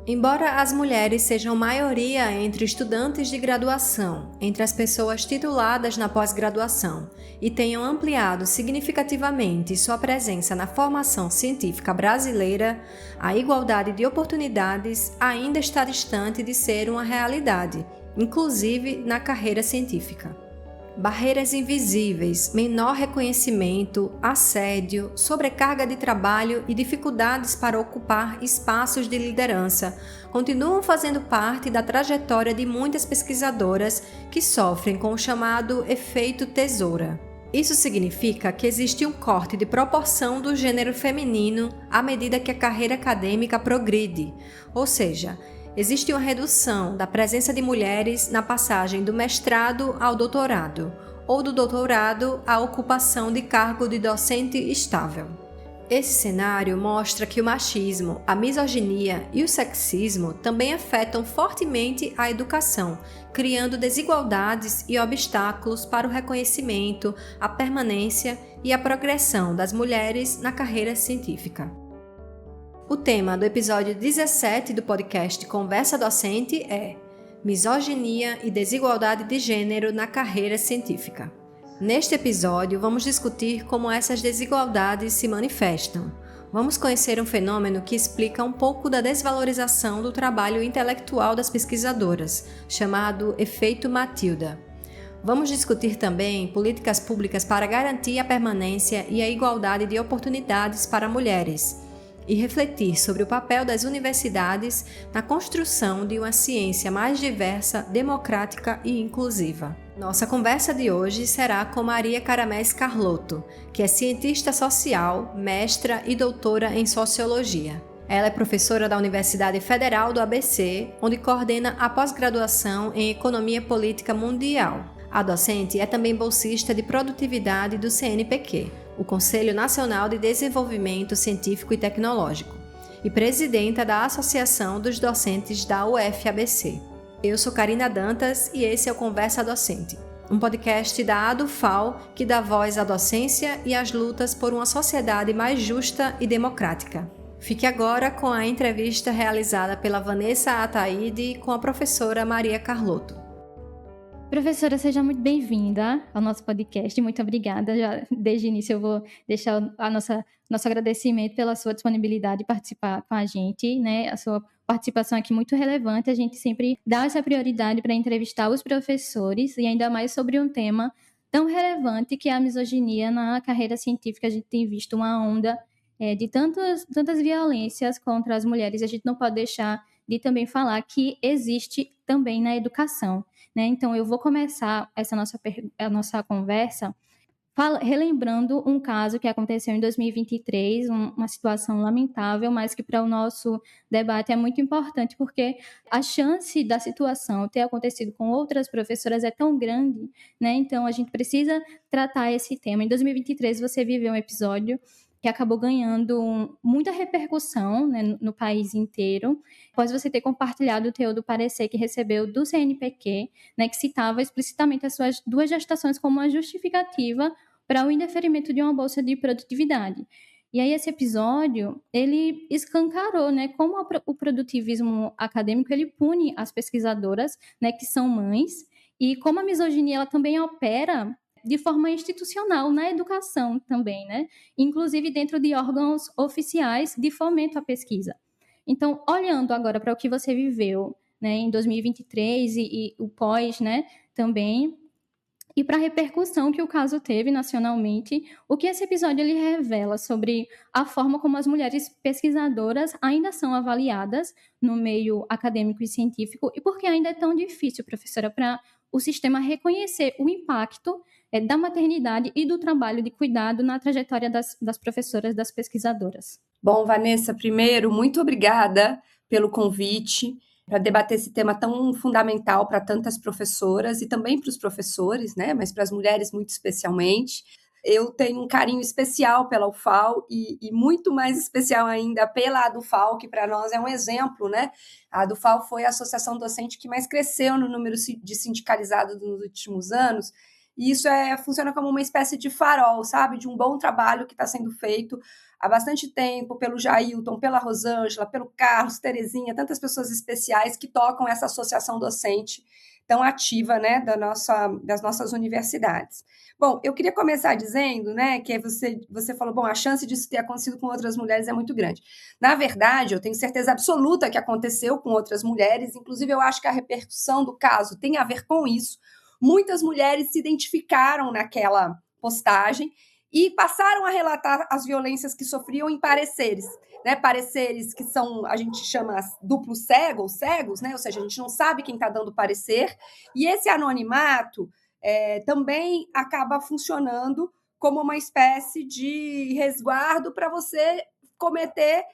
Embora as mulheres sejam maioria entre estudantes de graduação, entre as pessoas tituladas na pós-graduação e tenham ampliado significativamente sua presença na formação científica brasileira, a igualdade de oportunidades ainda está distante de ser uma realidade, inclusive na carreira científica. Barreiras invisíveis, menor reconhecimento, assédio, sobrecarga de trabalho e dificuldades para ocupar espaços de liderança continuam fazendo parte da trajetória de muitas pesquisadoras que sofrem com o chamado efeito tesoura. Isso significa que existe um corte de proporção do gênero feminino à medida que a carreira acadêmica progride, ou seja, existe uma redução da presença de mulheres na passagem do mestrado ao doutorado, ou do doutorado à ocupação de cargo de docente estável. Esse cenário mostra que o machismo, a misoginia e o sexismo também afetam fortemente a educação, criando desigualdades e obstáculos para o reconhecimento, a permanência e a progressão das mulheres na carreira científica. O tema do episódio 17 do podcast Conversa Docente é Misoginia e Desigualdade de Gênero na Carreira Científica. Neste episódio, vamos discutir como essas desigualdades se manifestam. Vamos conhecer um fenômeno que explica um pouco da desvalorização do trabalho intelectual das pesquisadoras, chamado efeito Matilda. Vamos discutir também políticas públicas para garantir a permanência e a igualdade de oportunidades para mulheres, e refletir sobre o papel das universidades na construção de uma ciência mais diversa, democrática e inclusiva. Nossa conversa de hoje será com Maria Caramés Carlotto, que é cientista social, mestra e doutora em sociologia. Ela é professora da Universidade Federal do ABC, onde coordena a pós-graduação em Economia Política Mundial. A docente é também bolsista de produtividade do CNPq, o Conselho Nacional de Desenvolvimento Científico e Tecnológico, e presidenta da Associação dos Docentes da UFABC. Eu sou Karina Dantas e esse é o Conversa Docente, um podcast da ADUFAL que dá voz à docência e às lutas por uma sociedade mais justa e democrática. Fique agora com a entrevista realizada pela Vanessa Ataide com a professora Maria Carlotto. Professora, seja muito bem-vinda ao nosso podcast. Muito obrigada. Já, desde o início eu vou deixar nosso agradecimento pela sua disponibilidade de participar com a gente, né? A sua participação aqui é muito relevante. A gente sempre dá essa prioridade para entrevistar os professores e ainda mais sobre um tema tão relevante que é a misoginia na carreira científica. A gente tem visto uma onda de tantas violências contra as mulheres. A gente não pode deixar de também falar que existe também na educação, né? Então, eu vou começar a nossa conversa relembrando um caso que aconteceu em 2023, uma situação lamentável, mas que para o nosso debate é muito importante, porque a chance da situação ter acontecido com outras professoras é tão grande, né? Então, a gente precisa tratar esse tema. Em 2023, você viveu um episódio que acabou ganhando muita repercussão, né, no país inteiro, após você ter compartilhado o teu do parecer que recebeu do CNPq, né, que citava explicitamente as suas 2 gestações como uma justificativa para o indeferimento de uma bolsa de produtividade. E aí esse episódio, ele escancarou, né, como o produtivismo acadêmico, ele pune as pesquisadoras, né, que são mães, e como a misoginia ela também opera de forma institucional na educação também, né? Inclusive dentro de órgãos oficiais de fomento à pesquisa. Então, olhando agora para o que você viveu, né, em 2023 e o pós, né, também, e para a repercussão que o caso teve nacionalmente, o que esse episódio ele revela sobre a forma como as mulheres pesquisadoras ainda são avaliadas no meio acadêmico e científico e por que ainda é tão difícil, professora, para o sistema reconhecer o impacto da maternidade e do trabalho de cuidado na trajetória das professoras, das pesquisadoras. Bom, Vanessa, primeiro, muito obrigada pelo convite para debater esse tema tão fundamental para tantas professoras e também para os professores, né? Mas para as mulheres muito especialmente. Eu tenho um carinho especial pela UFAL e muito mais especial ainda pela ADUFAL, que para nós é um exemplo, né? A ADUFAL foi a associação docente que mais cresceu no número de sindicalizados nos últimos anos e isso funciona como uma espécie de farol, sabe? De um bom trabalho que está sendo feito há bastante tempo pelo Jailton, pela Rosângela, pelo Carlos, Terezinha, tantas pessoas especiais que tocam essa associação docente tão ativa, né, das nossas universidades. Bom, eu queria começar dizendo, né, que você falou, bom, a chance disso ter acontecido com outras mulheres é muito grande. Na verdade, eu tenho certeza absoluta que aconteceu com outras mulheres, inclusive eu acho que a repercussão do caso tem a ver com isso. Muitas mulheres se identificaram naquela postagem e passaram a relatar as violências que sofriam em pareceres, né? Pareceres que são, a gente chama duplo cego, ou cegos, né? Ou seja, a gente não sabe quem está dando parecer, e esse anonimato também acaba funcionando como uma espécie de resguardo para você cometer,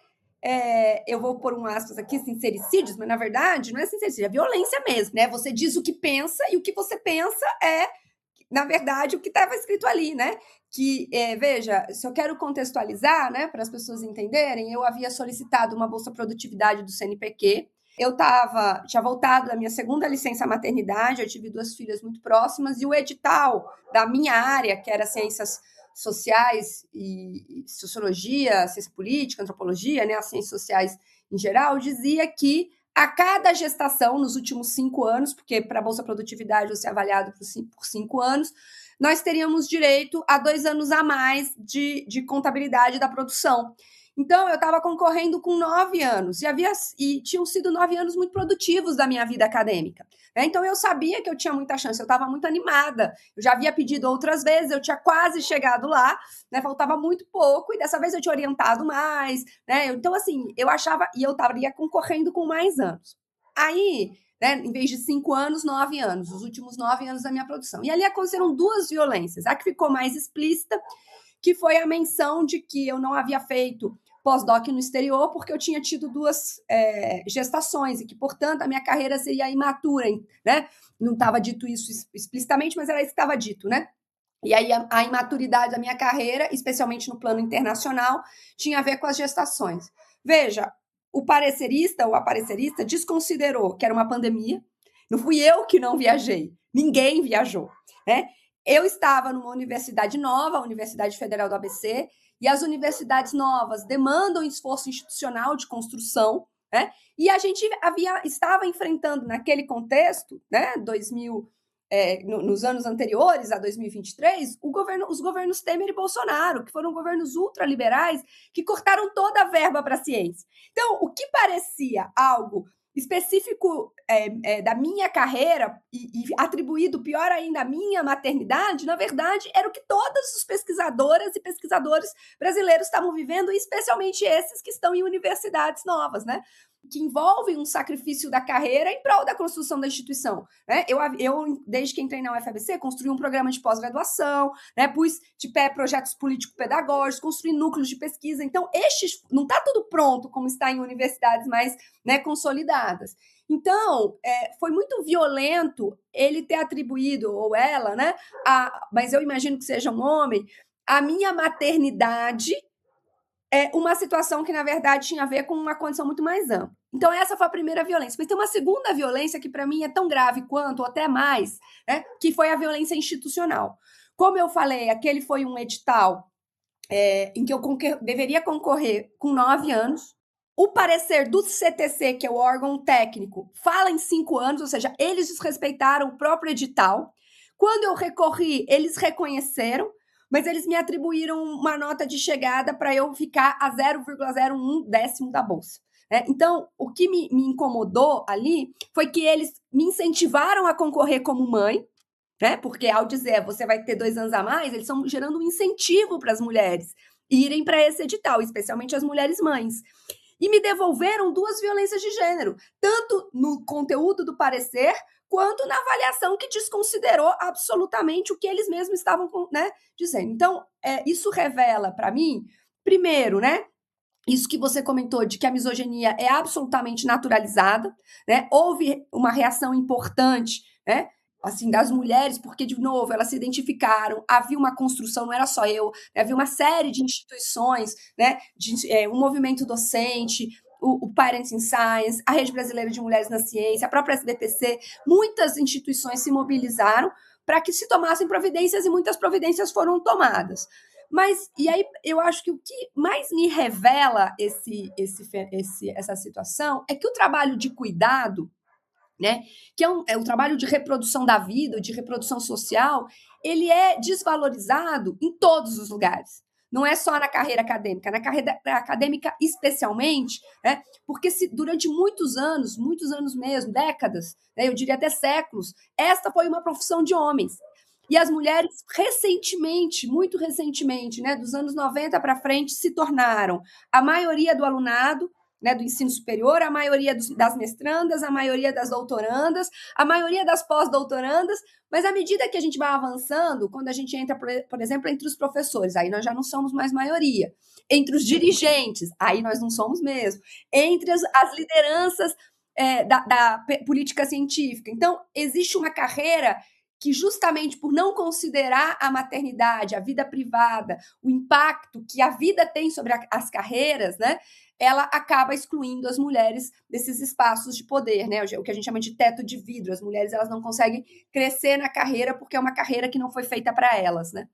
eu vou pôr um aspas aqui, sincericídios, mas na verdade não é sincericídio, é violência mesmo, né? Você diz o que pensa e o que você pensa na verdade, o que estava escrito ali, né? Que, veja, se eu quero contextualizar, né, para as pessoas entenderem, eu havia solicitado uma bolsa produtividade do CNPq, eu tinha voltado da minha segunda licença maternidade, eu tive 2 filhas muito próximas, e o edital da minha área, que era ciências sociais e sociologia, ciência política, antropologia, né, as ciências sociais em geral, dizia que a cada gestação, nos últimos 5 anos, porque para a Bolsa Produtividade você é avaliado por 5 anos, nós teríamos direito a 2 anos a mais de contabilidade da produção. Então, eu estava concorrendo com 9 anos, e tinham sido 9 anos muito produtivos da minha vida acadêmica. Né? Então, eu sabia que eu tinha muita chance, eu estava muito animada, eu já havia pedido outras vezes, eu tinha quase chegado lá, né? Faltava muito pouco, e dessa vez eu tinha orientado mais, né? Então, assim, eu achava, e eu estaria concorrendo com mais anos. Aí, né, em vez de 5 anos, 9 anos, os últimos 9 anos da minha produção. E ali aconteceram 2 violências, a que ficou mais explícita, que foi a menção de que eu não havia feito pós-doc no exterior, porque eu tinha tido 2 gestações, e que, portanto, a minha carreira seria imatura, né? Não estava dito isso explicitamente, mas era isso que estava dito, né? E aí a imaturidade da minha carreira, especialmente no plano internacional, tinha a ver com as gestações. Veja, o parecerista ou a parecerista desconsiderou que era uma pandemia, não fui eu que não viajei, ninguém viajou, né? Eu estava numa universidade nova, a Universidade Federal do ABC, e as universidades novas demandam esforço institucional de construção, né? E a gente estava enfrentando naquele contexto, né, nos anos anteriores a 2023, os governos Temer e Bolsonaro, que foram governos ultraliberais, que cortaram toda a verba para a ciência. Então, o que parecia algo específico da minha carreira e atribuído, pior ainda, à minha maternidade, na verdade, era o que todas as pesquisadoras e pesquisadores brasileiros estavam vivendo, e especialmente esses que estão em universidades novas, né? Que envolvem um sacrifício da carreira em prol da construção da instituição. Né? Eu, desde que entrei na UFABC, construí um programa de pós-graduação, né? Pus de pé projetos político-pedagógicos, construí núcleos de pesquisa. Então, não está tudo pronto como está em universidades mais, né, consolidadas. Então, foi muito violento ele ter atribuído, ou ela, né, mas eu imagino que seja um homem, a minha maternidade uma situação que, na verdade, tinha a ver com uma condição muito mais ampla. Então, essa foi a primeira violência. Mas tem uma segunda violência que, para mim, é tão grave quanto, ou até mais, né, que foi a violência institucional. Como eu falei, aquele foi um edital em que eu deveria concorrer com 9 anos. O parecer do CTC, que é o órgão técnico, fala em 5 anos, ou seja, eles desrespeitaram o próprio edital. Quando eu recorri, eles reconheceram, mas eles me atribuíram uma nota de chegada para eu ficar a 0,01 décimo da bolsa. Né? Então, o que me incomodou ali foi que eles me incentivaram a concorrer como mãe, né? Porque ao dizer você vai ter 2 anos a mais, eles estão gerando um incentivo para as mulheres irem para esse edital, especialmente as mulheres mães. E me devolveram 2 violências de gênero, tanto no conteúdo do parecer, quanto na avaliação que desconsiderou absolutamente o que eles mesmos estavam, né, dizendo. Então, isso revela para mim, primeiro, né, isso que você comentou de que a misoginia é absolutamente naturalizada, né? Houve uma reação importante, né, assim, das mulheres, porque, de novo, elas se identificaram, havia uma construção, não era só eu, né, havia uma série de instituições, né, um movimento docente, o Parenting Science, a Rede Brasileira de Mulheres na Ciência, a própria SBPC, muitas instituições se mobilizaram para que se tomassem providências e muitas providências foram tomadas. Mas, e aí, eu acho que o que mais me revela essa situação é que o trabalho de cuidado, né, que é o trabalho de reprodução da vida, de reprodução social, ele é desvalorizado em todos os lugares. Não é só na carreira acadêmica, na carreira acadêmica especialmente, né, porque durante muitos anos mesmo, décadas, né, eu diria até séculos, esta foi uma profissão de homens. E as mulheres, muito recentemente, né, dos anos 90 para frente, se tornaram a maioria do alunado, né, do ensino superior, a maioria das mestrandas, a maioria das doutorandas, a maioria das pós-doutorandas, mas à medida que a gente vai avançando, quando a gente entra, por exemplo, entre os professores, aí nós já não somos mais maioria. Entre os dirigentes, aí nós não somos mesmo. Entre as lideranças da política científica. Então, existe uma carreira que justamente por não considerar a maternidade, a vida privada, o impacto que a vida tem sobre as carreiras, né, ela acaba excluindo as mulheres desses espaços de poder, né, o que a gente chama de teto de vidro. As mulheres elas não conseguem crescer na carreira porque é uma carreira que não foi feita para elas, né?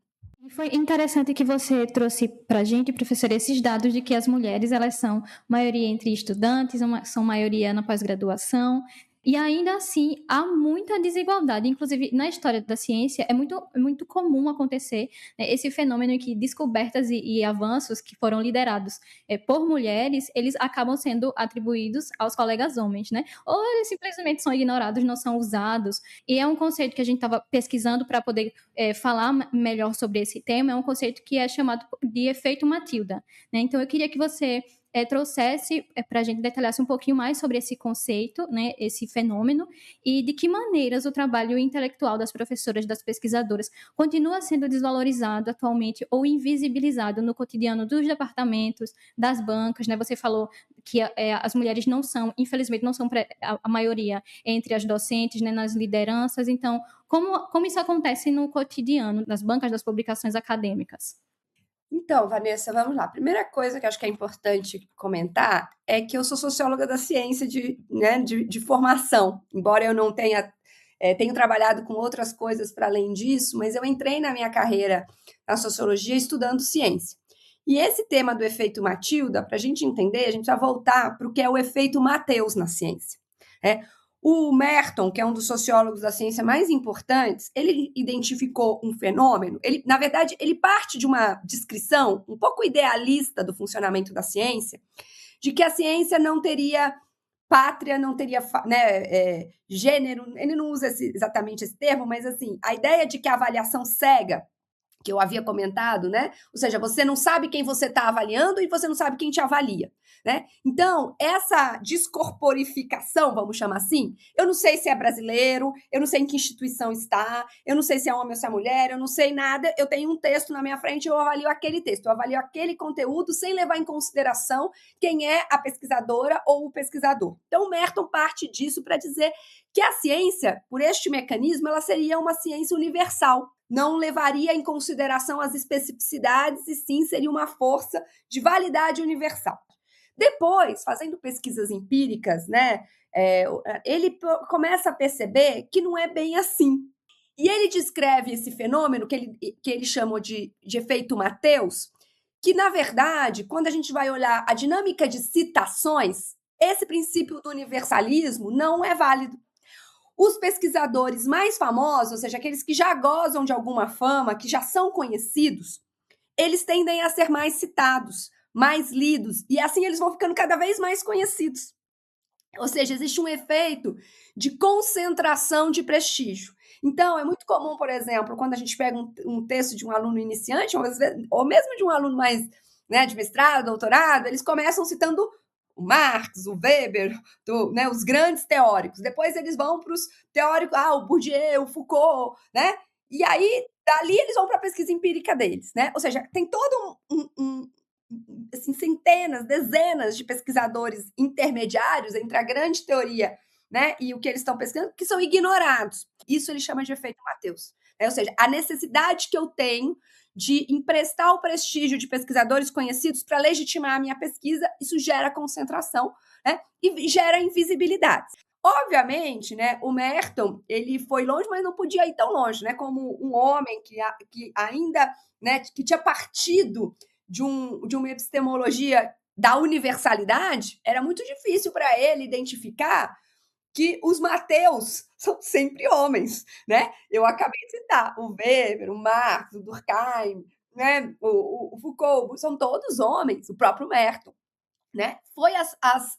Foi interessante que você trouxe para a gente, professora, esses dados de que as mulheres elas são maioria entre estudantes, são maioria na pós-graduação, e ainda assim há muita desigualdade. Inclusive, na história da ciência, é muito comum acontecer, né, esse fenômeno em que descobertas e avanços que foram liderados por mulheres, eles acabam sendo atribuídos aos colegas homens, né? Ou eles simplesmente são ignorados, não são usados. E é um conceito que a gente estava pesquisando para poder falar melhor sobre esse tema, é um conceito que é chamado de efeito Matilda, né? Então, eu queria que você trouxesse para a gente detalhasse um pouquinho mais sobre esse conceito, né, esse fenômeno, e de que maneiras o trabalho intelectual das professoras, das pesquisadoras, continua sendo desvalorizado atualmente ou invisibilizado no cotidiano dos departamentos, das bancas, né? Você falou que as mulheres não são, infelizmente, não são a maioria entre as docentes, né, nas lideranças. Então, como isso acontece no cotidiano, nas bancas das publicações acadêmicas? Então, Vanessa, vamos lá. A primeira coisa que eu acho que é importante comentar é que eu sou socióloga da ciência de formação, embora eu não tenho trabalhado com outras coisas para além disso, mas eu entrei na minha carreira na sociologia estudando ciência. E esse tema do efeito Matilda, para a gente entender, a gente vai voltar para o que é o efeito Mateus na ciência. O Merton, que é um dos sociólogos da ciência mais importantes, ele identificou um fenômeno, na verdade, ele parte de uma descrição um pouco idealista do funcionamento da ciência, de que a ciência não teria pátria, não teria gênero, ele não usa exatamente esse termo, mas assim, a ideia de que a avaliação cega, que eu havia comentado, né? Ou seja, você não sabe quem você está avaliando e você não sabe quem te avalia, né? Então, essa descorporificação, vamos chamar assim, eu não sei se é brasileiro, eu não sei em que instituição está, eu não sei se é homem ou se é mulher, eu não sei nada, eu tenho um texto na minha frente, eu avalio aquele texto, eu avalio aquele conteúdo sem levar em consideração quem é a pesquisadora ou o pesquisador. Então, o Merton parte disso para dizer que a ciência, por este mecanismo, ela seria uma ciência universal, não levaria em consideração as especificidades e sim seria uma força de validade universal. Depois, fazendo pesquisas empíricas, né, ele começa a perceber que não é bem assim. E ele descreve esse fenômeno que ele chamou de efeito Mateus, que, na verdade, quando a gente vai olhar a dinâmica de citações, esse princípio do universalismo não é válido. Os pesquisadores mais famosos, ou seja, aqueles que já gozam de alguma fama, que já são conhecidos, eles tendem a ser mais citados, mais lidos, e assim eles vão ficando cada vez mais conhecidos. Ou seja, existe um efeito de concentração de prestígio. Então, é muito comum, por exemplo, quando a gente pega um texto de um aluno iniciante, ou mesmo de um aluno mais, né, de mestrado, doutorado, eles começam citando o Marx, o Weber, os grandes teóricos. Depois eles vão para os teóricos, o Bourdieu, o Foucault, né? E aí, dali eles vão para a pesquisa empírica deles, né? Ou seja, tem todo assim, centenas, dezenas de pesquisadores intermediários entre a grande teoria, né, e o que eles estão pesquisando, que são ignorados. Isso ele chama de efeito Mateus. Ou seja, a necessidade que eu tenho de emprestar o prestígio de pesquisadores conhecidos para legitimar a minha pesquisa, isso gera concentração, né? E gera invisibilidade. Obviamente, né, o Merton, ele foi longe, mas não podia ir tão longe, né, como um homem que ainda, né, que tinha partido de uma epistemologia da universalidade, era muito difícil para ele identificar que os Mateus são sempre homens, né? Eu acabei de citar o Weber, o Marx, o Durkheim, né, o Foucault, são todos homens, o próprio Merton. Né? Foi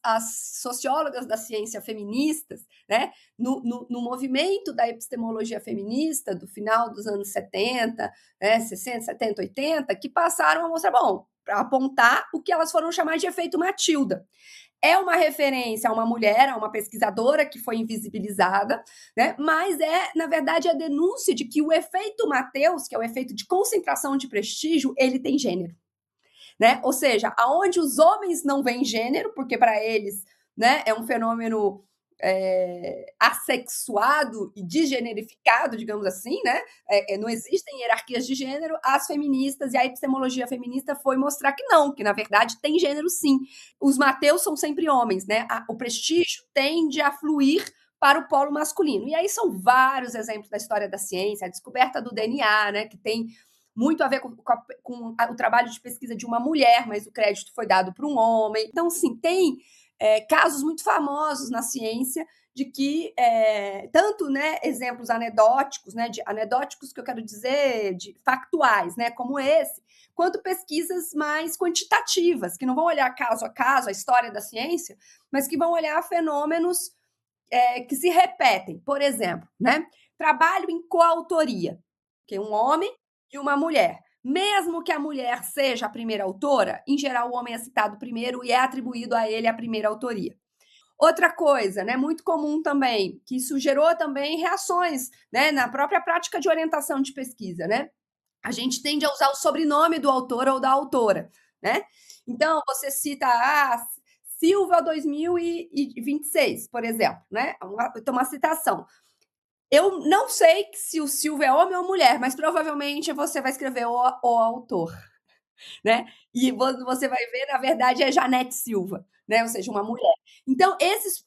as sociólogas da ciência feministas, né? no movimento da epistemologia feminista do final dos anos 70, né? 60, 70, 80, que passaram a mostrar, para apontar o que elas foram chamar de efeito Matilda. É uma referência a uma mulher, a uma pesquisadora que foi invisibilizada, né? Mas na verdade, a denúncia de que o efeito Mateus, que é o efeito de concentração de prestígio, ele tem gênero. Né? Ou seja, aonde os homens não veem gênero, porque para eles, né, é um fenômeno assexuado e degenerificado, digamos assim, né? Não existem hierarquias de gênero, as feministas e a epistemologia feminista foi mostrar que não, que na verdade tem gênero sim. Os Mateus são sempre homens, né? O prestígio tende a fluir para o polo masculino. E aí são vários exemplos da história da ciência, a descoberta do DNA, né, que tem muito a ver com o trabalho de pesquisa de uma mulher, mas o crédito foi dado para um homem. Então, sim, tem casos muito famosos na ciência de que, tanto, né, exemplos anedóticos, né, anedóticos que eu quero dizer, de factuais, né, como esse, quanto pesquisas mais quantitativas, que não vão olhar caso a caso a história da ciência, mas que vão olhar fenômenos que se repetem. Por exemplo, né, trabalho em coautoria, que um homem e uma mulher. Mesmo que a mulher seja a primeira autora, em geral o homem é citado primeiro e é atribuído a ele a primeira autoria. Outra coisa, né, muito comum também, que isso gerou também reações, né, na própria prática de orientação de pesquisa, né? A gente tende a usar o sobrenome do autor ou da autora, né? Então, você cita Silva 2026, por exemplo, né? Uma citação. Eu não sei se o Silva é homem ou mulher, mas provavelmente você vai escrever o autor, né? E você vai ver, na verdade, é Janete Silva, né? Ou seja, uma mulher. Então,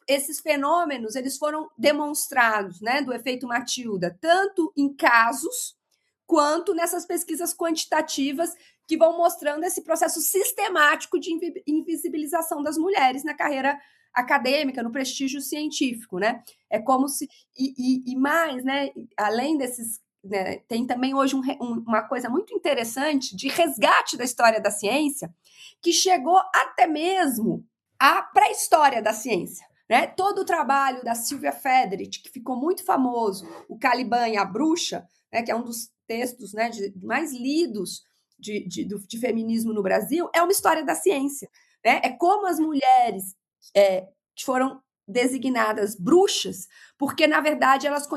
esses fenômenos, eles foram demonstrados, né, do efeito Matilda, tanto em casos, quanto nessas pesquisas quantitativas que vão mostrando esse processo sistemático de invisibilização das mulheres na carreira acadêmica, no prestígio científico, né? É como se... E mais, né? Além desses... Né, tem também hoje uma coisa muito interessante de resgate da história da ciência, que chegou até mesmo à pré-história da ciência. Né? Todo o trabalho da Sylvia Federici, que ficou muito famoso, o Caliban e a Bruxa, né, que é um dos textos, né, mais lidos de feminismo no Brasil, é uma história da ciência. Né? É como as mulheres que foram designadas bruxas, porque, na verdade, elas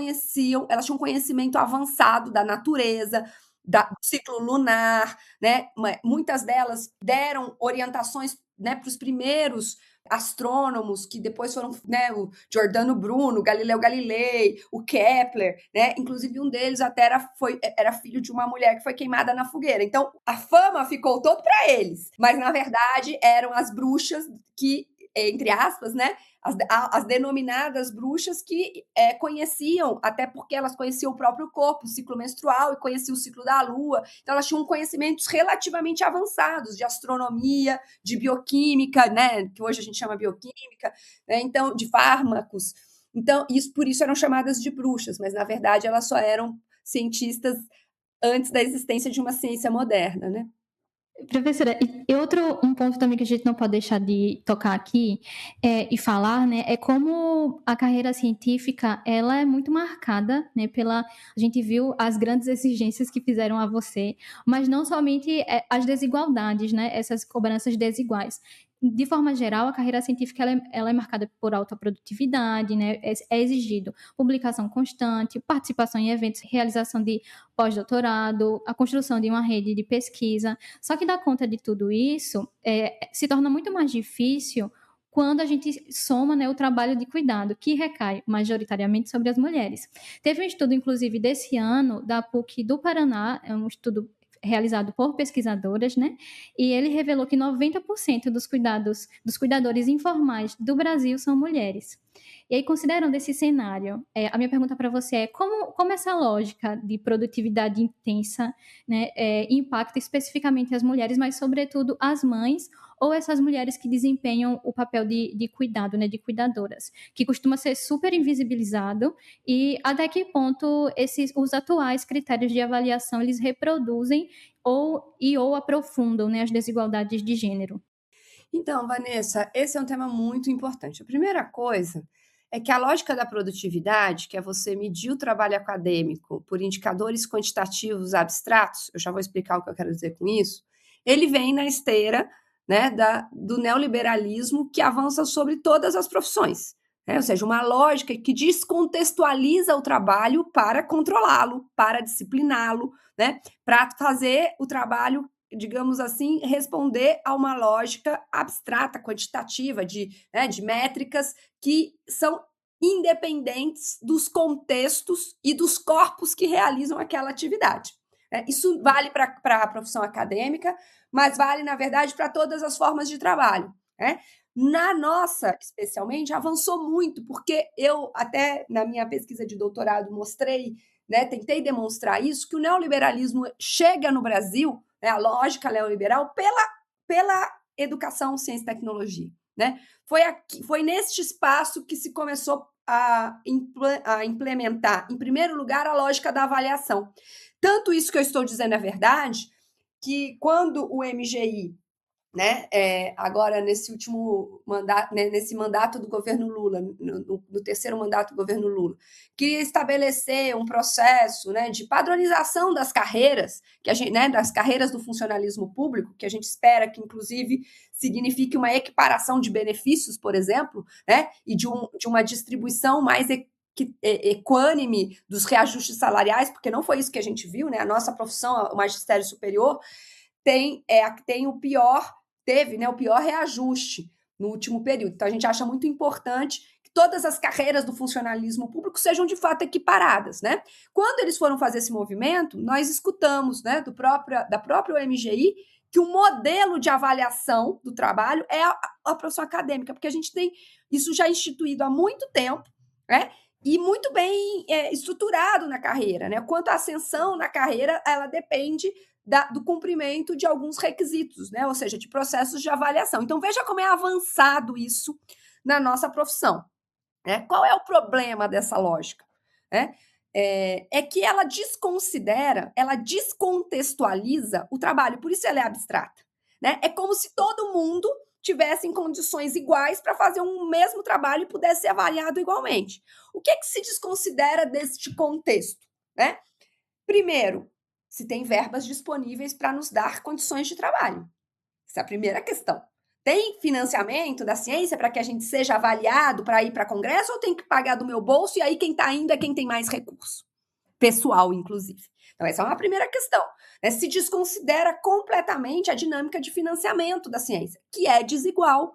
tinham conhecimento avançado da natureza, do ciclo lunar, né? Muitas delas deram orientações, né, para os primeiros astrônomos, que depois foram, né, o Giordano Bruno, Galileu Galilei, o Kepler, né? Inclusive um deles até era filho de uma mulher que foi queimada na fogueira. Então, a fama ficou toda para eles, mas, na verdade, eram as bruxas que, entre aspas, né, as denominadas bruxas que conheciam, até porque elas conheciam o próprio corpo, o ciclo menstrual, e conheciam o ciclo da lua. Então, elas tinham conhecimentos relativamente avançados de astronomia, de bioquímica, né, que hoje a gente chama bioquímica, né, então, de fármacos. Então, por isso eram chamadas de bruxas, mas, na verdade, elas só eram cientistas antes da existência de uma ciência moderna, né? Professora, e um ponto também que a gente não pode deixar de tocar aqui e falar, né, é como a carreira científica, ela é muito marcada, né, a gente viu as grandes exigências que fizeram a você, mas não somente as desigualdades, né, essas cobranças desiguais. De forma geral, a carreira científica ela é marcada por alta produtividade, né? É exigido publicação constante, participação em eventos, realização de pós-doutorado, a construção de uma rede de pesquisa. Só que dar conta de tudo isso se torna muito mais difícil quando a gente soma, né, o trabalho de cuidado, que recai majoritariamente sobre as mulheres. Teve um estudo, inclusive, desse ano, da PUC do Paraná, é um estudo realizado por pesquisadoras, né? E ele revelou que 90% dos cuidadores informais do Brasil são mulheres. E aí, considerando esse cenário, a minha pergunta para você é como essa lógica de produtividade intensa, né, impacta especificamente as mulheres, mas sobretudo as mães ou essas mulheres que desempenham o papel de cuidado, né, de cuidadoras, que costuma ser super invisibilizado, e até que ponto os atuais critérios de avaliação eles reproduzem ou aprofundam, né, as desigualdades de gênero. Então, Vanessa, esse é um tema muito importante. A primeira coisa é que a lógica da produtividade, que é você medir o trabalho acadêmico por indicadores quantitativos abstratos, eu já vou explicar o que eu quero dizer com isso, ele vem na esteira, né, do neoliberalismo que avança sobre todas as profissões. Né? Ou seja, uma lógica que descontextualiza o trabalho para controlá-lo, para discipliná-lo, né, para fazer o trabalho, digamos assim, responder a uma lógica abstrata, quantitativa, de métricas que são independentes dos contextos e dos corpos que realizam aquela atividade. Isso vale para a profissão acadêmica, mas vale, na verdade, para todas as formas de trabalho. Na nossa, especialmente, avançou muito, porque eu, até na minha pesquisa de doutorado, mostrei, tentei demonstrar isso, que o neoliberalismo chega no Brasil, a lógica neoliberal, pela educação, ciência e tecnologia. Foi neste espaço que se começou a implementar, em primeiro lugar, a lógica da avaliação. Tanto isso que eu estou dizendo é verdade, que quando o MGI, agora nesse último mandato, nesse mandato do governo Lula, no terceiro mandato do governo Lula, queria estabelecer um processo, de padronização das carreiras, que a gente, das carreiras do funcionalismo público, que a gente espera que, inclusive, signifique uma equiparação de benefícios, por exemplo, e de uma distribuição mais equânime dos reajustes salariais, porque não foi isso que a gente viu, a nossa profissão, o magistério superior, teve o pior reajuste no último período. Então, a gente acha muito importante que todas as carreiras do funcionalismo público sejam, de fato, equiparadas. Quando eles foram fazer esse movimento, nós escutamos da própria OMGI que o modelo de avaliação do trabalho é a profissão acadêmica, porque a gente tem isso já instituído há muito tempo, e muito bem estruturado na carreira. Quanto à ascensão na carreira, ela depende do cumprimento de alguns requisitos, ou seja, de processos de avaliação. Então, veja como é avançado isso na nossa profissão. Qual é o problema dessa lógica? É que ela desconsidera, ela descontextualiza o trabalho, por isso ela é abstrata. É como se todo mundo tivesse em condições iguais para fazer um mesmo trabalho e pudesse ser avaliado igualmente. O que se desconsidera deste contexto? Primeiro, se tem verbas disponíveis para nos dar condições de trabalho. Essa é a primeira questão. Tem financiamento da ciência para que a gente seja avaliado para ir para congresso ou tem que pagar do meu bolso e aí quem está indo é quem tem mais recurso? Pessoal, inclusive. Então, essa é uma primeira questão. Se desconsidera completamente a dinâmica de financiamento da ciência, que é desigual.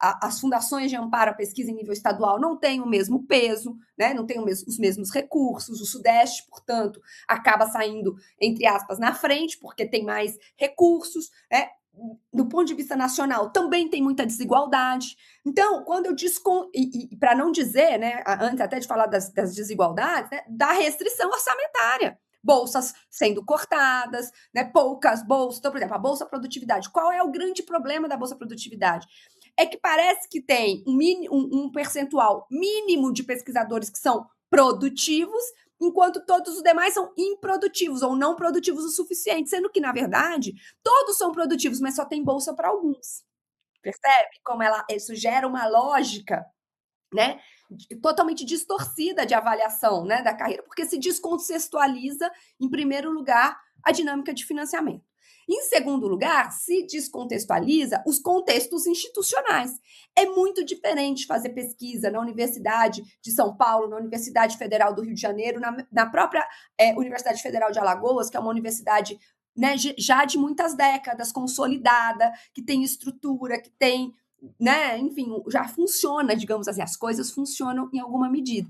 As fundações de amparo à pesquisa em nível estadual não têm o mesmo peso, não têm os mesmos recursos. O Sudeste, portanto, acaba saindo, entre aspas, na frente, porque tem mais recursos. Do ponto de vista nacional, também tem muita desigualdade. Então, quando eu para não dizer, antes até de falar das desigualdades, da restrição orçamentária. Bolsas sendo cortadas, poucas bolsas. Então, por exemplo, a Bolsa Produtividade. Qual é o grande problema da Bolsa Produtividade? É que parece que tem um percentual mínimo de pesquisadores que são produtivos, enquanto todos os demais são improdutivos ou não produtivos o suficiente, sendo que, na verdade, todos são produtivos, mas só tem bolsa para alguns. Percebe como isso gera uma lógica, totalmente distorcida de avaliação da carreira, porque se descontextualiza, em primeiro lugar, a dinâmica de financiamento. Em segundo lugar, se descontextualiza os contextos institucionais. É muito diferente fazer pesquisa na Universidade de São Paulo, na Universidade Federal do Rio de Janeiro, na própria Universidade Federal de Alagoas, que é uma universidade já de muitas décadas, consolidada, que tem estrutura, que tem, enfim, já funciona, digamos assim, as coisas funcionam em alguma medida.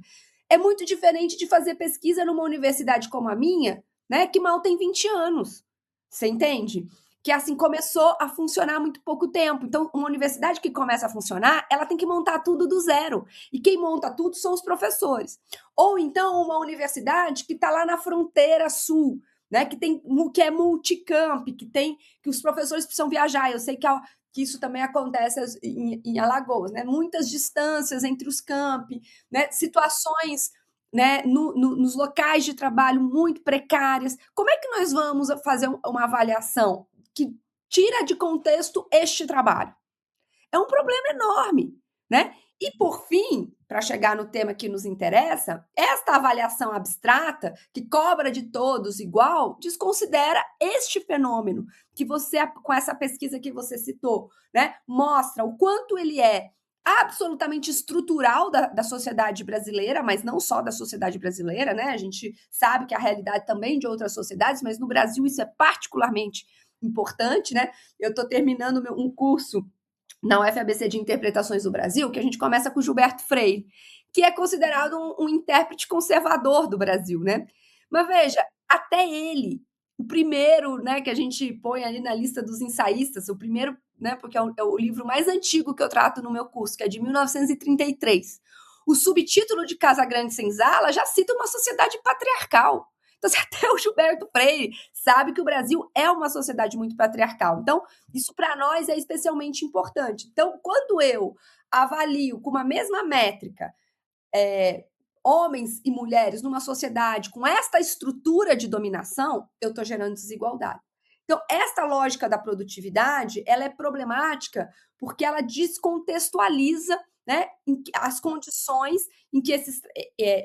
É muito diferente de fazer pesquisa numa universidade como a minha, né, que mal tem 20 anos. Você entende? Que assim começou a funcionar há muito pouco tempo. Então, uma universidade que começa a funcionar, ela tem que montar tudo do zero. E quem monta tudo são os professores. Ou então uma universidade que está lá na fronteira sul, né, que é multicamp, que os professores precisam viajar. Eu sei que isso também acontece em Alagoas, né? Muitas distâncias entre os campi, né? Situações, né, nos locais de trabalho muito precárias. Como é que nós vamos fazer uma avaliação que tira de contexto este trabalho? É um problema enorme, né? E, por fim, para chegar no tema que nos interessa, esta avaliação abstrata, que cobra de todos igual, desconsidera este fenômeno que você, com essa pesquisa que você citou, né, mostra o quanto ele é absolutamente estrutural da sociedade brasileira, mas não só da sociedade brasileira, né? A gente sabe que a realidade também de outras sociedades, mas no Brasil isso é particularmente importante, né? Eu estou terminando um curso na UFABC de Interpretações do Brasil, que a gente começa com Gilberto Freire, que é considerado um intérprete conservador do Brasil, né? Mas veja, até ele, o primeiro, né, que a gente põe ali na lista dos ensaístas, o primeiro, né, porque é o livro mais antigo que eu trato no meu curso, que é de 1933. O subtítulo de Casa Grande Senzala já cita uma sociedade patriarcal. Então, se até o Gilberto Freire sabe que o Brasil é uma sociedade muito patriarcal. Então, isso para nós é especialmente importante. Então, quando eu avalio com uma mesma métrica homens e mulheres numa sociedade com esta estrutura de dominação, eu estou gerando desigualdade. Então, esta lógica da produtividade, ela é problemática porque ela descontextualiza, né, as condições em que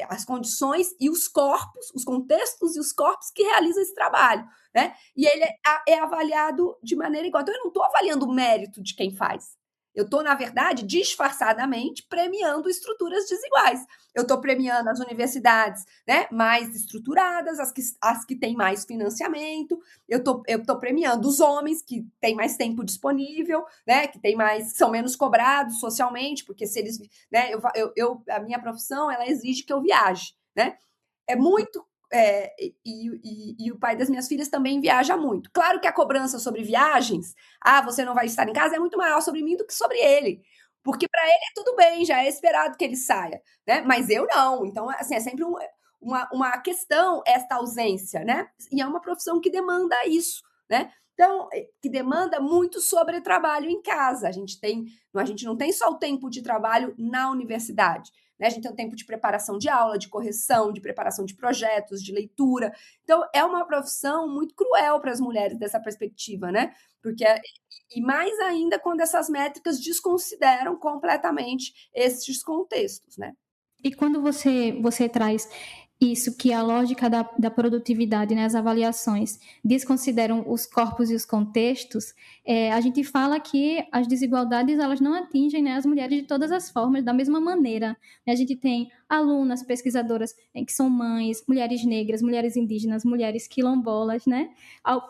as condições e os corpos, os contextos e os corpos que realizam esse trabalho, né? E ele é avaliado de maneira igual. Então, eu não estou avaliando o mérito de quem faz. Eu estou, na verdade, disfarçadamente premiando estruturas desiguais. Eu estou premiando as universidades, né, mais estruturadas, as que têm mais financiamento. Eu estou premiando os homens que têm mais tempo disponível, né, que são menos cobrados socialmente, porque se eles, né, a minha profissão ela exige que eu viaje, né? É muito e o pai das minhas filhas também viaja muito. Claro que a cobrança sobre viagens, você não vai estar em casa, é muito maior sobre mim do que sobre ele. Porque para ele é tudo bem, já é esperado que ele saia, né? Mas eu não. Então, assim, é sempre uma questão esta ausência, né? E é uma profissão que demanda isso, né? Então, que demanda muito sobre trabalho em casa. A gente não tem só o tempo de trabalho na universidade, né? A gente tem o tempo de preparação de aula, de correção, de preparação de projetos, de leitura. Então, é uma profissão muito cruel para as mulheres dessa perspectiva, né? E mais ainda quando essas métricas desconsideram completamente esses contextos, né? E quando você traz isso, que a lógica da produtividade, né, as avaliações, desconsideram os corpos e os contextos, a gente fala que as desigualdades elas não atingem, né, as mulheres de todas as formas, da mesma maneira. A gente tem alunas, pesquisadoras que são mães, mulheres negras, mulheres indígenas, mulheres quilombolas, né,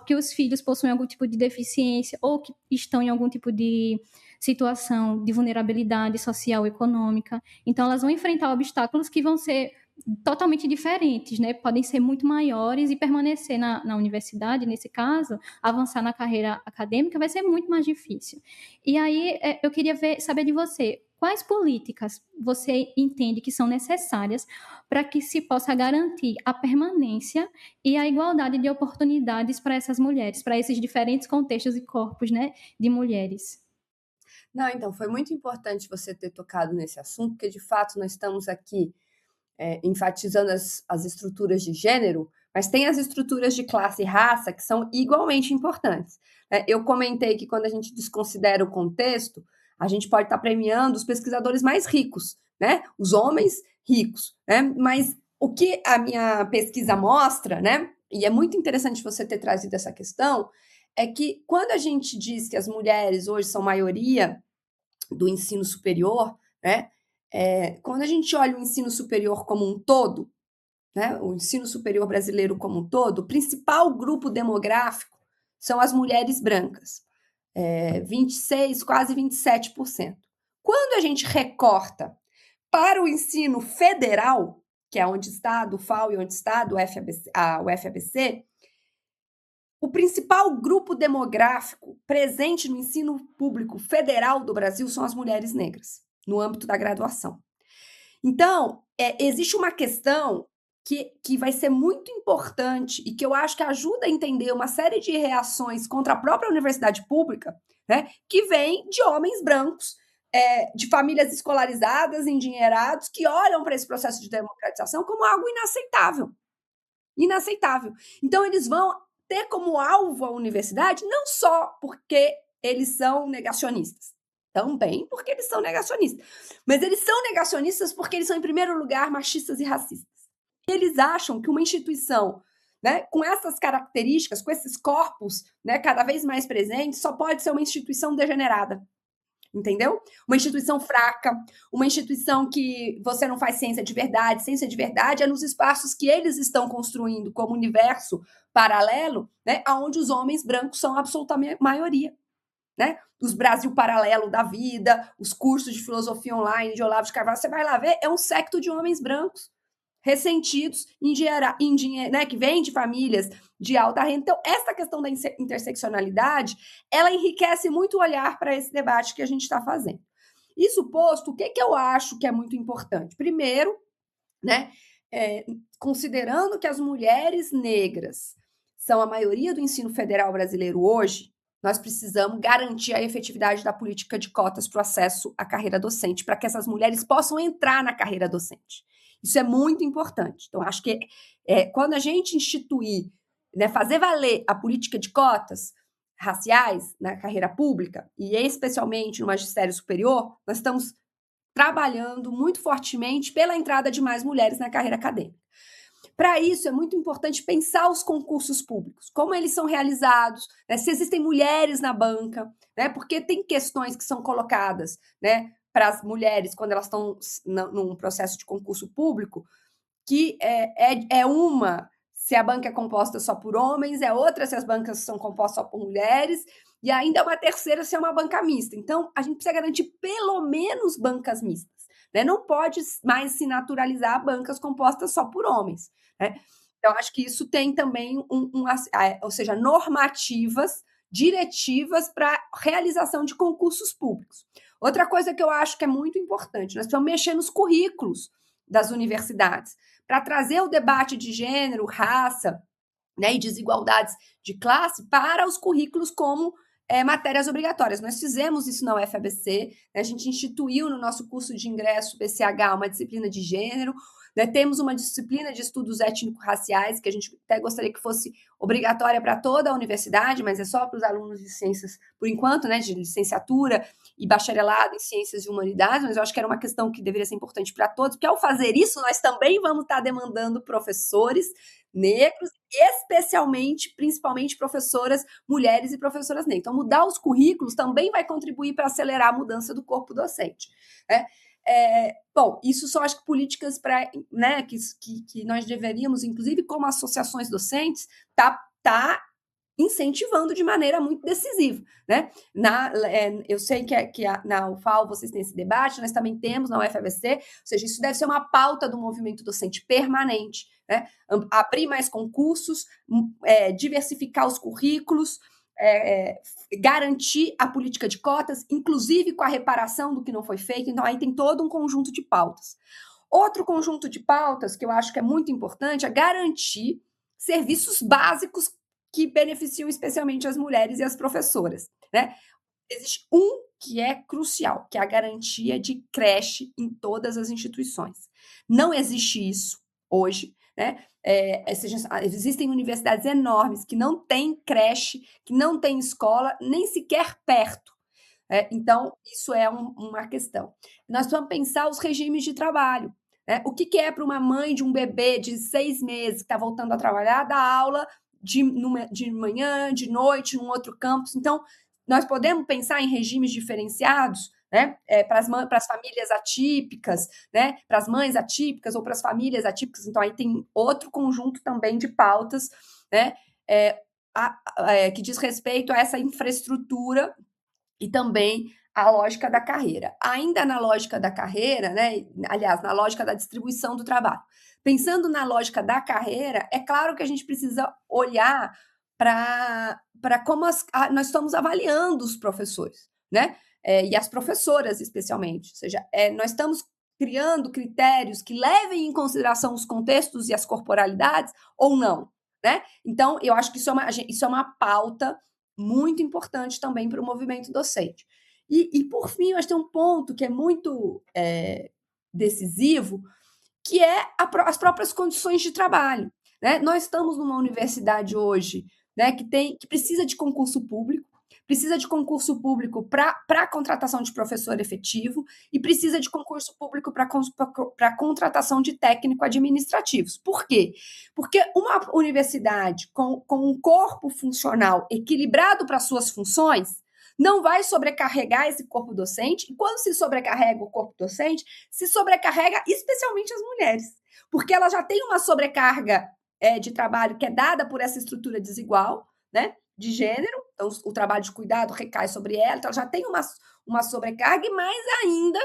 que os filhos possuem algum tipo de deficiência ou que estão em algum tipo de situação de vulnerabilidade social e econômica. Então, elas vão enfrentar obstáculos que vão ser totalmente diferentes, né? Podem ser muito maiores e permanecer na universidade, nesse caso, avançar na carreira acadêmica vai ser muito mais difícil. E aí, eu queria saber de você, quais políticas você entende que são necessárias para que se possa garantir a permanência e a igualdade de oportunidades para essas mulheres, para esses diferentes contextos e corpos, né, de mulheres? Não, então, foi muito importante você ter tocado nesse assunto, porque, de fato, nós estamos aqui enfatizando as estruturas de gênero, mas tem as estruturas de classe e raça que são igualmente importantes, né? Eu comentei que quando a gente desconsidera o contexto, a gente pode estar premiando os pesquisadores mais ricos, né? Os homens ricos, né? Mas o que a minha pesquisa mostra, né? E é muito interessante você ter trazido essa questão, é que quando a gente diz que as mulheres hoje são maioria do ensino superior, né? Quando a gente olha o ensino superior como um todo, né, o ensino superior brasileiro como um todo, o principal grupo demográfico são as mulheres brancas, 26, quase 27%. Quando a gente recorta para o ensino federal, que é onde está, do FAO e onde está, do FABC, o FABC, o principal grupo demográfico presente no ensino público federal do Brasil são as mulheres negras, no âmbito da graduação. Então, existe uma questão que vai ser muito importante e que eu acho que ajuda a entender uma série de reações contra a própria universidade pública, né, que vem de homens brancos, de famílias escolarizadas, endinheirados, que olham para esse processo de democratização como algo inaceitável. Inaceitável. Então, eles vão ter como alvo a universidade não só porque eles são negacionistas, também porque eles são negacionistas, mas eles são negacionistas porque eles são, em primeiro lugar, machistas e racistas. E eles acham que uma instituição, né, com essas características, com esses corpos, né, cada vez mais presentes, só pode ser uma instituição degenerada. Entendeu? Uma instituição fraca, uma instituição que você não faz ciência de verdade. Ciência de verdade é nos espaços que eles estão construindo como universo paralelo, né, onde os homens brancos são a absoluta maioria. Né? Os Brasil Paralelo da vida, os cursos de filosofia online de Olavo de Carvalho, você vai lá ver, é um secto de homens brancos, ressentidos, né, que vêm de famílias de alta renda. Então, essa questão da interseccionalidade, ela enriquece muito o olhar para esse debate que a gente está fazendo. Isso posto, o que eu acho que é muito importante? Primeiro, né, considerando que as mulheres negras são a maioria do ensino federal brasileiro hoje, nós precisamos garantir a efetividade da política de cotas para o acesso à carreira docente, para que essas mulheres possam entrar na carreira docente. Isso é muito importante. Então, acho que quando a gente instituir, né, fazer valer a política de cotas raciais na carreira pública, e especialmente no magistério superior, nós estamos trabalhando muito fortemente pela entrada de mais mulheres na carreira acadêmica. Para isso, é muito importante pensar os concursos públicos, como eles são realizados, né, se existem mulheres na banca, né, porque tem questões que são colocadas, né, para as mulheres quando elas estão num processo de concurso público, que uma se a banca é composta só por homens, é outra se as bancas são compostas só por mulheres, e ainda uma terceira se é uma banca mista. Então, a gente precisa garantir pelo menos bancas mistas. Né? Não pode mais se naturalizar bancas compostas só por homens. Né? Então, acho que isso tem também ou seja, normativas, diretivas para realização de concursos públicos. Outra coisa que eu acho que é muito importante, nós precisamos mexer nos currículos das universidades para trazer o debate de gênero, raça, né, e desigualdades de classe para os currículos como matérias obrigatórias. Nós fizemos isso na UFABC, né, a gente instituiu no nosso curso de ingresso BCH uma disciplina de gênero, né, temos uma disciplina de estudos étnico-raciais, que a gente até gostaria que fosse obrigatória para toda a universidade, mas é só para os alunos de ciências, por enquanto, né, de licenciatura e bacharelado em ciências e humanidades, mas eu acho que era uma questão que deveria ser importante para todos, porque ao fazer isso, nós também vamos estar demandando professores negros, especialmente, principalmente professoras mulheres e professoras negras. Então, mudar os currículos também vai contribuir para acelerar a mudança do corpo docente. Né? Bom, isso só acho que políticas para, né, que nós deveríamos, inclusive como associações docentes, tá incentivando de maneira muito decisiva. Né? Eu sei que na UFAL vocês têm esse debate, nós também temos na UFABC, ou seja, isso deve ser uma pauta do movimento docente permanente, né? Abrir mais concursos, diversificar os currículos, garantir a política de cotas, inclusive com a reparação do que não foi feito. Então, aí tem todo um conjunto de pautas. Outro conjunto de pautas que eu acho que é muito importante é garantir serviços básicos que beneficiam especialmente as mulheres e as professoras. Né? Existe um que é crucial, que é a garantia de creche em todas as instituições. Não existe isso hoje. Né? Existem universidades enormes que não têm creche, que não têm escola, nem sequer perto. Então, isso é uma questão. Nós precisamos pensar os regimes de trabalho. Né? O que é para uma mãe de um bebê de 6 meses que está voltando a trabalhar, dar aula de manhã, de noite, num outro campus? Então, nós podemos pensar em regimes diferenciados, né, para as famílias atípicas, né, para as mães atípicas ou para as famílias atípicas. Então, aí tem outro conjunto também de pautas, né, que diz respeito a essa infraestrutura e também a lógica da carreira. Ainda na lógica da carreira, né? Aliás, na lógica da distribuição do trabalho. Pensando na lógica da carreira, é claro que a gente precisa olhar para como nós estamos avaliando os professores, né? E as professoras, especialmente. Ou seja, nós estamos criando critérios que levem em consideração os contextos e as corporalidades ou não, né? Então, eu acho que isso é uma pauta muito importante também para o movimento docente. E, por fim, eu acho que tem um ponto que é muito decisivo, que é as próprias condições de trabalho, né? Nós estamos numa universidade hoje, né, que precisa de concurso público para a contratação de professor efetivo e precisa de concurso público para a contratação de técnico administrativos. Por quê? Porque uma universidade com um corpo funcional equilibrado para suas funções não vai sobrecarregar esse corpo docente, e quando se sobrecarrega o corpo docente, se sobrecarrega especialmente as mulheres, porque ela já tem uma sobrecarga de trabalho que é dada por essa estrutura desigual, né, de gênero, então o trabalho de cuidado recai sobre ela, então ela já tem uma sobrecarga, e mais ainda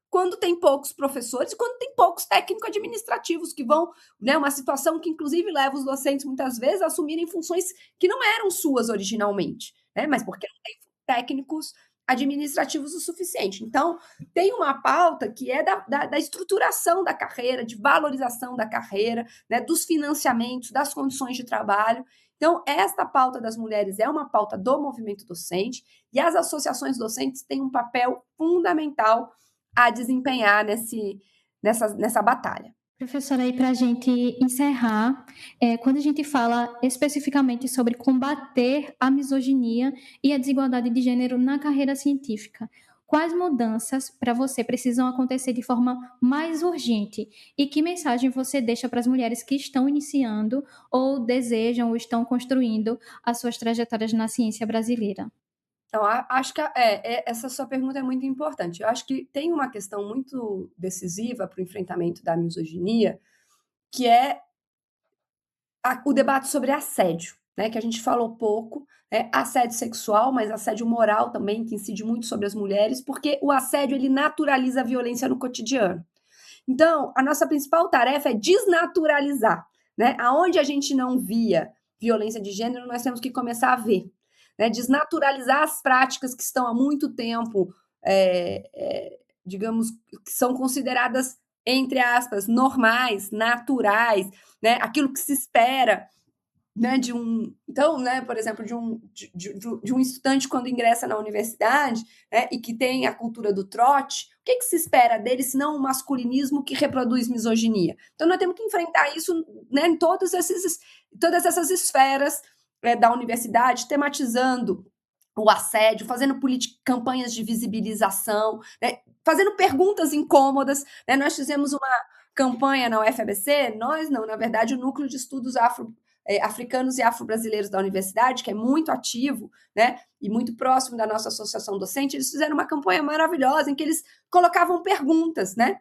quando tem poucos professores e quando tem poucos técnicos administrativos que vão, né, uma situação que inclusive leva os docentes muitas vezes a assumirem funções que não eram suas originalmente, né, mas porque não tem técnicos administrativos o suficiente. Então, tem uma pauta que é da estruturação da carreira, de valorização da carreira, né, dos financiamentos, das condições de trabalho. Então, esta pauta das mulheres é uma pauta do movimento docente, e as associações docentes têm um papel fundamental a desempenhar nessa batalha. Professora, aí para a gente encerrar, quando a gente fala especificamente sobre combater a misoginia e a desigualdade de gênero na carreira científica, quais mudanças para você precisam acontecer de forma mais urgente? E que mensagem você deixa para as mulheres que estão iniciando ou desejam ou estão construindo as suas trajetórias na ciência brasileira? Então, acho que essa sua pergunta é muito importante. Eu acho que tem uma questão muito decisiva para o enfrentamento da misoginia, que é o debate sobre assédio, né, que a gente falou pouco, né, assédio sexual, mas assédio moral também, que incide muito sobre as mulheres, porque o assédio ele naturaliza a violência no cotidiano. Então, a nossa principal tarefa é desnaturalizar, né? Aonde a gente não via violência de gênero, nós temos que começar a ver, né? Desnaturalizar as práticas que estão há muito tempo, digamos, que são consideradas, entre aspas, normais, naturais, né? Aquilo que se espera, né, então, né, por exemplo, de um estudante quando ingressa na universidade, né, e que tem a cultura do trote, o que se espera dele, se não um masculinismo que reproduz misoginia? Então, nós temos que enfrentar isso, né, em todas essas esferas da universidade, tematizando o assédio, fazendo campanhas de visibilização, né, fazendo perguntas incômodas, né? Nós fizemos uma campanha na UFABC, na verdade, o Núcleo de Estudos Africanos e Afro-Brasileiros da universidade, que é muito ativo, né, e muito próximo da nossa associação docente, eles fizeram uma campanha maravilhosa em que eles colocavam perguntas, né?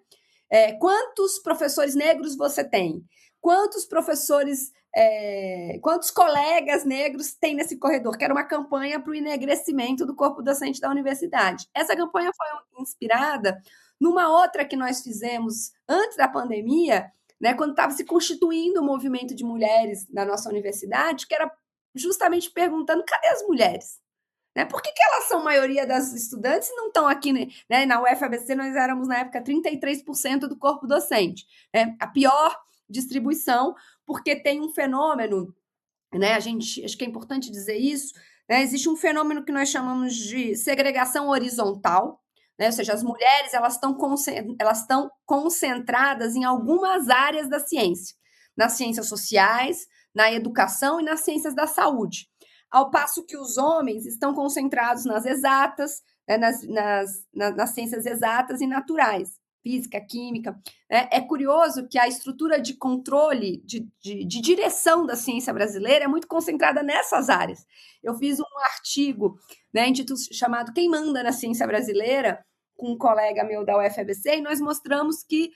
Quantos professores negros você tem? Quantos colegas negros tem nesse corredor? Que era uma campanha para o enegrecimento do corpo docente da universidade. Essa campanha foi inspirada numa outra que nós fizemos antes da pandemia, né, quando estava se constituindo o movimento de mulheres na nossa universidade, que era justamente perguntando: cadê as mulheres? Né? Por que elas são a maioria das estudantes e não estão aqui, né? Na UFABC nós éramos, na época, 33% do corpo docente. Né? A pior distribuição, porque tem um fenômeno, né? Acho que é importante dizer isso, né? Existe um fenômeno que nós chamamos de segregação horizontal, né? Ou seja, as mulheres elas estão concentradas em algumas áreas da ciência, nas ciências sociais, na educação e nas ciências da saúde, ao passo que os homens estão concentrados nas exatas, né? nas ciências exatas e naturais, física, química. Né? É curioso que a estrutura de controle, de direção da ciência brasileira é muito concentrada nessas áreas. Eu fiz um artigo, né, chamado Quem Manda na Ciência Brasileira, com um colega meu da UFABC, e nós mostramos que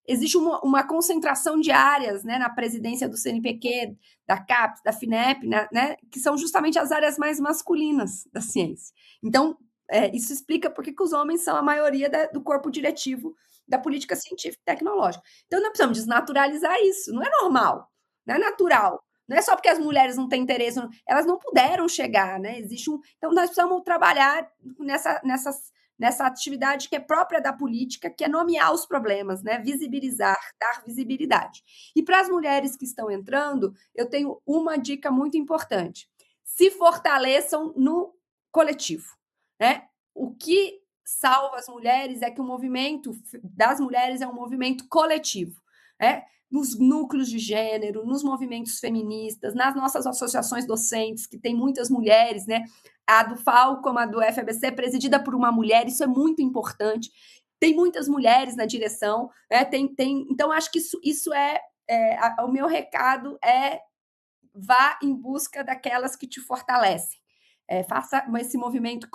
existe uma concentração de áreas, né, na presidência do CNPq, da CAPES, da FINEP, né, que são justamente as áreas mais masculinas da ciência. Então, isso explica por que os homens são a maioria do corpo diretivo da política científica e tecnológica. Então, nós precisamos desnaturalizar isso. Não é normal, não é natural. Não é só porque as mulheres não têm interesse, elas não puderam chegar, né? Então, nós precisamos trabalhar nessa atividade que é própria da política, que é nomear os problemas, né? Visibilizar, dar visibilidade. E para as mulheres que estão entrando, eu tenho uma dica muito importante. Se fortaleçam no coletivo, né? O que salva as mulheres é que o movimento das mulheres é um movimento coletivo, né? Nos núcleos de gênero, nos movimentos feministas, nas nossas associações docentes, que tem muitas mulheres, né? A do FAO, como a do FABC, presidida por uma mulher, isso é muito importante. Tem muitas mulheres na direção, né? Então, acho que isso o meu recado é: vá em busca daquelas que te fortalecem. Faça esse movimento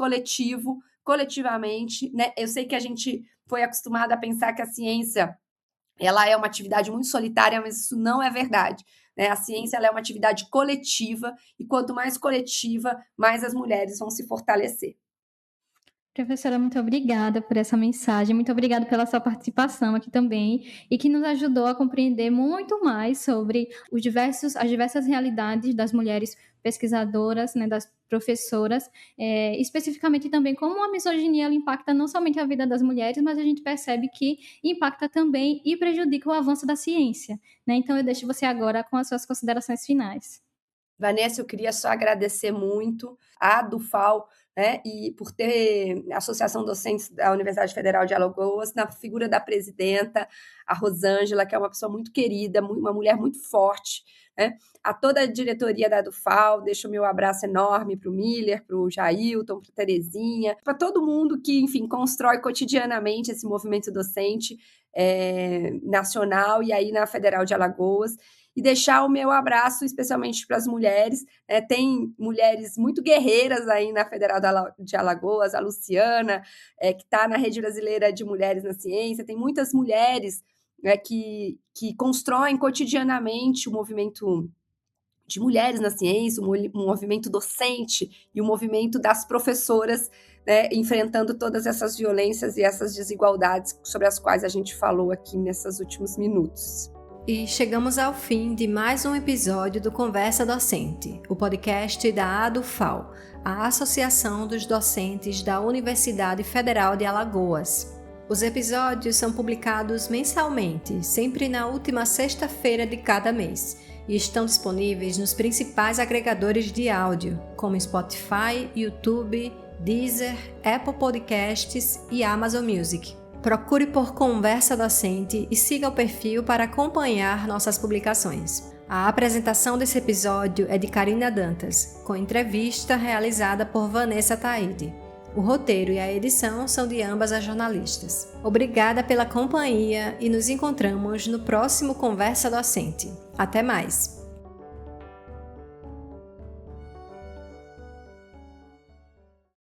coletivamente, né? Eu sei que a gente foi acostumado a pensar que a ciência ela é uma atividade muito solitária, mas isso não é verdade, né? A ciência ela é uma atividade coletiva, e quanto mais coletiva, mais as mulheres vão se fortalecer. Professora, muito obrigada por essa mensagem, muito obrigada pela sua participação aqui também, e que nos ajudou a compreender muito mais sobre as diversas realidades das mulheres pesquisadoras, né, das professoras, especificamente também como a misoginia ela impacta não somente a vida das mulheres, mas a gente percebe que impacta também e prejudica o avanço da ciência, né? Então eu deixo você agora com as suas considerações finais. Vanessa, eu queria só agradecer muito a do FAO, né, e por ter a Associação Docentes da Universidade Federal de Alagoas, na figura da presidenta, a Rosângela, que é uma pessoa muito querida, uma mulher muito forte, né, a toda a diretoria da do FAO, deixo o meu abraço enorme para o Miller, para o Jailton, para a Terezinha, para todo mundo que, enfim, constrói cotidianamente esse movimento docente nacional e aí na Federal de Alagoas. E deixar o meu abraço especialmente para as mulheres. Tem mulheres muito guerreiras aí na Federal de Alagoas, a Luciana, que está na Rede Brasileira de Mulheres na Ciência. Tem muitas mulheres que constroem cotidianamente o movimento de mulheres na ciência, o movimento docente e o movimento das professoras, né, enfrentando todas essas violências e essas desigualdades sobre as quais a gente falou aqui nesses últimos minutos. E chegamos ao fim de mais um episódio do Conversa Docente, o podcast da ADUFAL, a Associação dos Docentes da Universidade Federal de Alagoas. Os episódios são publicados mensalmente, sempre na última sexta-feira de cada mês, e estão disponíveis nos principais agregadores de áudio, como Spotify, YouTube, Deezer, Apple Podcasts e Amazon Music. Procure por Conversa Docente e siga o perfil para acompanhar nossas publicações. A apresentação desse episódio é de Karina Dantas, com entrevista realizada por Vanessa Taide. O roteiro e a edição são de ambas as jornalistas. Obrigada pela companhia e nos encontramos no próximo Conversa Docente. Até mais!